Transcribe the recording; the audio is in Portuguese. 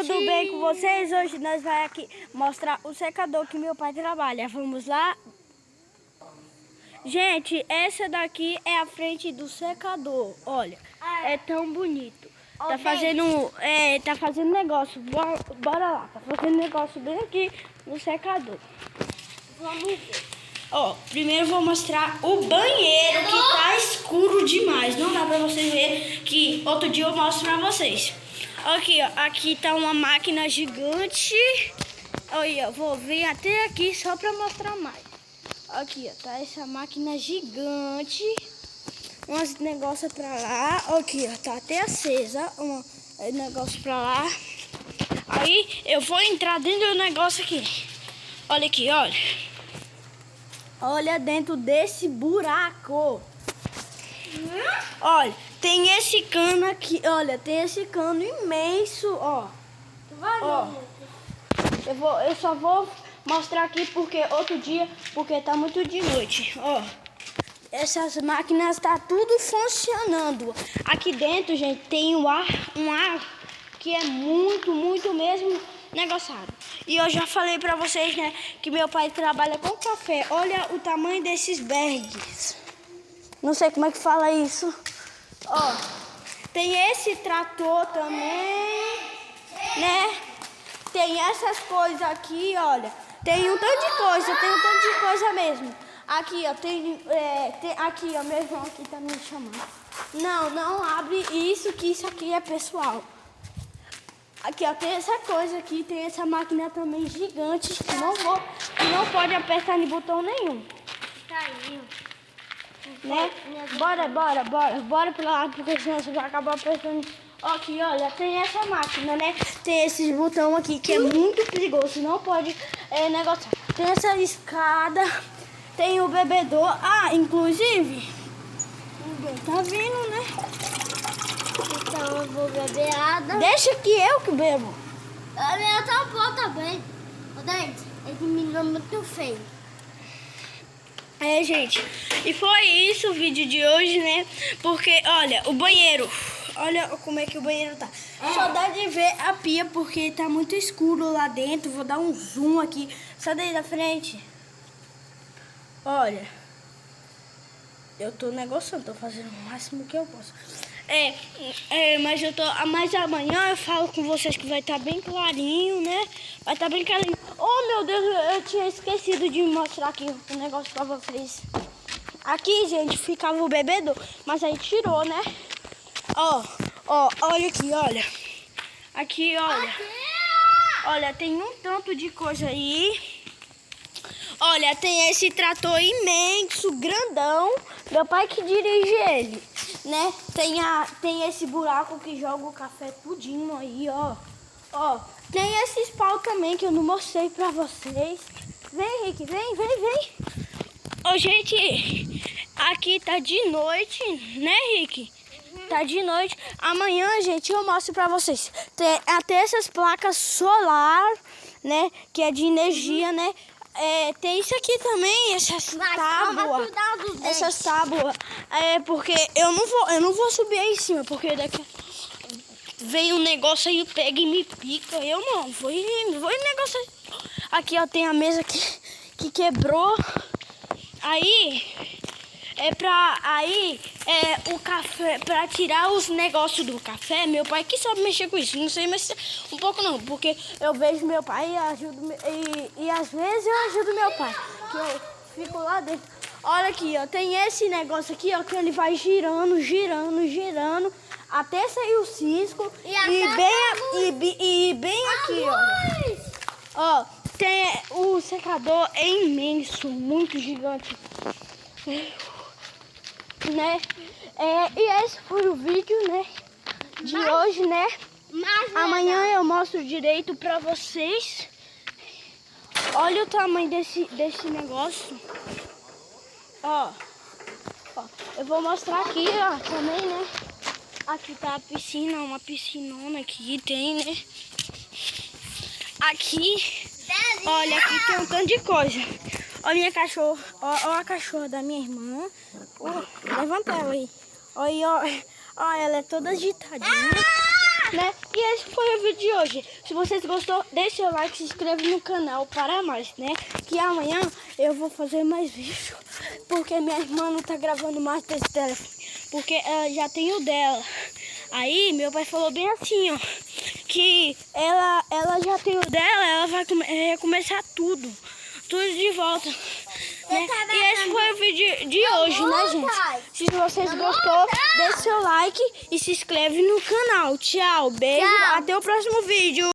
tudo bem com vocês? Hoje nós vamos aqui mostrar o secador que meu pai trabalha. Vamos lá? Gente, essa daqui é a frente do secador. Olha, é tão bonito. Tá fazendo negócio. Bora lá, tá fazendo negócio bem aqui no secador. Vamos ver. Ó, primeiro eu vou mostrar o banheiro que tá escuro demais. Não dá pra vocês verem, que outro dia eu mostro pra vocês. Aqui, ó, aqui tá uma máquina gigante. Olha, eu vou vir até aqui só pra mostrar mais. Aqui, ó, tá essa máquina gigante. Uns negócios pra lá. Aqui, ó, tá até acesa. Um negócio pra lá. Aí, eu vou entrar dentro do negócio aqui. Olha aqui, olha. Olha dentro desse buraco. Olha, tem esse cano aqui. Olha, tem esse cano imenso, ó. Ó. Eu só vou mostrar aqui porque porque tá muito de noite, ó. Essas máquinas tá tudo funcionando. Aqui dentro, gente, tem um ar que é muito mesmo negociado. E eu já falei pra vocês, né, que meu pai trabalha com café. Olha o tamanho desses bags. Não sei como é que fala isso. Ó, tem esse trator também, né? Tem essas coisas aqui, olha. Tem um tanto de coisa mesmo. Aqui, ó, aqui, ó, meu irmão aqui tá me chamando. Não abre isso, que isso aqui é pessoal. Aqui, ó, tem essa coisa aqui, tem essa máquina também gigante, que não pode apertar em botão nenhum. Tá aí. Né? Bora pra lá, porque senão você vai acabar apertando. Aqui, olha, tem essa máquina, né? Tem esses botões aqui, que é muito perigoso, não pode negociar. Tem essa escada, tem o bebedor. Ah, inclusive, ninguém tá vindo, né? Então eu vou beber água. Deixa que eu que bebo. A minha tá boa também. Ô, Dente, ele me deu muito feio. Gente, e foi isso o vídeo de hoje, né? Porque, olha, o banheiro, olha como é que o banheiro tá. Só dá de ver a pia porque tá muito escuro lá dentro. Vou dar um zoom aqui, sai daí da frente. Olha, eu tô negociando, tô fazendo o máximo que eu posso. Mas amanhã eu falo com vocês que vai estar bem clarinho, né? Vai estar bem clarinho. Oh, meu Deus, eu tinha esquecido de mostrar aqui um negócio pra vocês. Aqui, gente, ficava o bebedor, mas aí tirou, né? Ó, olha aqui, olha. Aqui, olha. Olha, tem um tanto de coisa aí. Olha, tem esse trator imenso, grandão. Meu pai que dirige ele, né? Tem esse buraco que joga o café tudinho aí, ó. Ó, tem esses pau também que eu não mostrei pra vocês. Vem, Rick, vem. Ô, gente, aqui tá de noite, né, Rick? Tá de noite. Amanhã, gente, eu mostro pra vocês. Tem até essas placas solar, né? Que é de energia, né? Tem isso aqui também, essas tábuas. Essas tábuas. Porque eu não vou subir aí em cima, porque daqui vem um negócio aí, pega e me pica. Eu não vou negócio aí. Aqui, ó, tem a mesa que quebrou. Aí o café, pra tirar os negócios do café, meu pai que sabe mexer com isso, não sei mexer um pouco não, porque eu vejo meu pai e às vezes eu ajudo meu pai, que eu fico lá dentro. Olha aqui, ó, tem esse negócio aqui, ó, que ele vai girando, até sair o cisco e bem aqui, ó, tem o secador é imenso, muito gigante. Né? E esse foi o vídeo, né? De hoje, né? Amanhã eu mostro direito pra vocês. Olha o tamanho desse negócio. Ó, eu vou mostrar aqui, ó, também, né? Aqui tá a piscina, uma piscinona aqui tem, né? Aqui, olha, aqui tem um tanto de coisa. Ó minha cachorra, ó a cachorra da minha irmã. Levanta ela aí. Ó, ela é toda agitadinha. né? E esse foi o vídeo de hoje. Se vocês gostou, deixa o like, se inscreve no canal para mais, né? Que amanhã eu vou fazer mais vídeo, porque minha irmã não tá gravando mais desse telefone, porque ela já tem o dela. Aí meu pai falou bem assim, ó, que ela já tem o dela, ela vai começar tudo de volta, né? E esse foi o vídeo de hoje, né, gente? Se vocês gostou, deixe seu like e se inscreve no canal. Tchau, beijo, até o próximo vídeo.